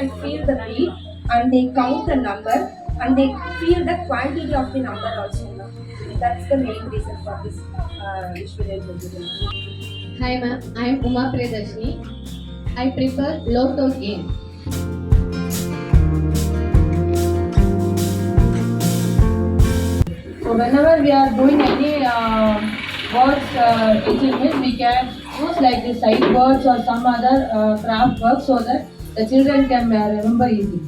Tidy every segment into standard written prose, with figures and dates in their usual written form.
can feel the beat and they count the number and they feel the quantity of the number also. That's the main reason for this visual intelligence. Hi ma'am, I am Uma Priyadarshini. I prefer Lotto game. So whenever we are doing any words teaching it, we can use like the sight words or some other craft work so that the children can remember easily.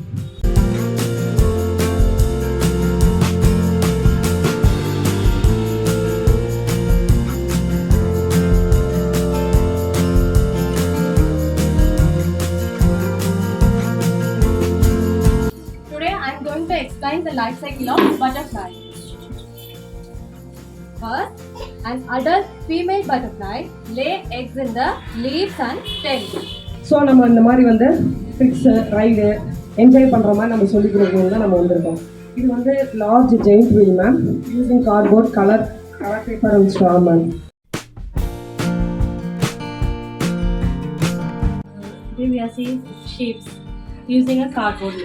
Today I am going to explain the life cycle of butterfly. First, an adult female butterfly lay eggs in the leaves and stems. So நம்ம இந்த மாதிரி வந்து tricks ride enjoy பண்ணுற மாதிரி நம்ம சொல்லி கொடுக்கணும் தான் நம்ம வந்திருக்கோம். இது வந்து large giant wheel ma'am, using cardboard, colour paper and straw ma'am. We are seeing shapes using a cardboard.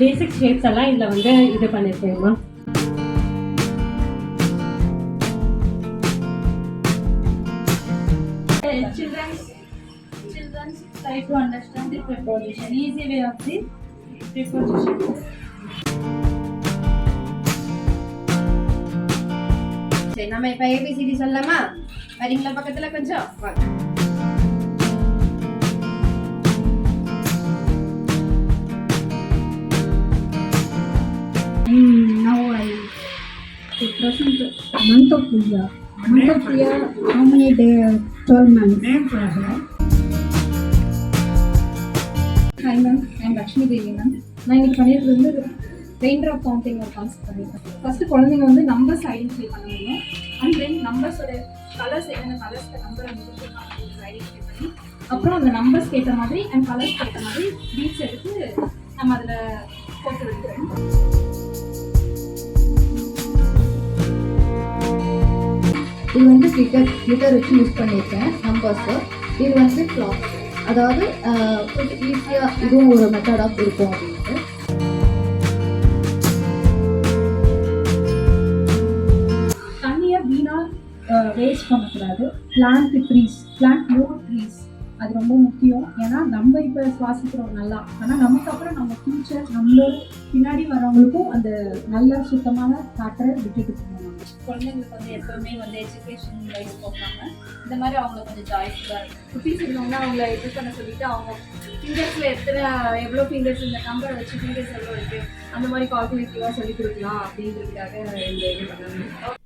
Basic shapes எல்லாம் இதில் வந்து இது பண்ணியிருக்கேங்கம்மா. Children try to understand the preposition, easy way of the preposition. சரி, நம்ம இப்போ ABCD சொல்லலாமா? வரீங்களா பக்கத்துல கொஞ்சம்? Now I present month of year. Month of year, how many days? 12 months. Hi ma'am, I am Lakshmi Devi ma'am. நான் இன்னைக்கு பண்ணியிருக்கிறது வந்து ரெயின் ட்ராப் கவுண்டிங் ஒரு கான்செப்ட் பண்ணியிருக்கேன். ஃபர்ஸ்ட் குழந்தைங்க வந்து நம்பர்ஸ் ஐடென்டிஃபை பண்ணணும் அண்ட் தென் நம்பர்ஸோட கலர்ஸ் என்னென்ன கலர்ஸ்க்கு நம்பர் ஐடென்டிஃபை பண்ணி அப்புறம் அந்த நம்பர்ஸ்க்கு ஏற்ற மாதிரி அண்ட் கலர்ஸ்க்கு ஏற்ற மாதிரி பீட்ஸ் எடுத்து நம்ம அதில் போட்டு வைக்கிறோம். இது வந்து கிளிட்டர் வச்சு யூஸ் பண்ணியிருக்கேன் நம்பர்ஸு. இது வந்து கிளாத், அதாவது கொஞ்சம் ஈஸியாக இதுவும் ஒரு மெத்தடாக இருக்கும் அப்படின்ட்டு. தண்ணியை வீணாக வேஸ்ட் பண்ணக்கூடாது. பிளான்ட் மோர் ட்ரீஸ் அது ரொம்ப முக்கியம். ஏன்னா நம்ம இப்போ சுவாசிக்கிறோம் நல்லா, ஆனால் நமக்கு அப்புறம் நம்ம ஃபியூச்சர் நம்மளோட பின்னாடி வரவங்களுக்கும் அந்த நல்ல சுத்தமான காற்றை விட்டுட்டு போகணும். குழந்தைங்களுக்கு வந்து எப்பவுமே வந்து எஜுகேஷன் வைஸ் போகாம இந்த மாதிரி அவங்களுக்கு கொஞ்சம் ஜாய்ஃபுல்லாக இருக்கும். குட்டீஸ் இருந்தவங்கன்னா அவங்கள இது பண்ண சொல்லிட்டு அவங்க ஃபிங்கர்ஸில் எவ்வளோ ஃபிங்கர்ஸ் இந்த நம்பரை வச்சு ஃபிங்கர்ஸ் எவ்வளோ இருக்குது அந்த மாதிரி கால்குலேட்டிவாக சொல்லி கொடுக்கலாம் அப்படின்றதுக்காக இந்த இது பண்ணணும்.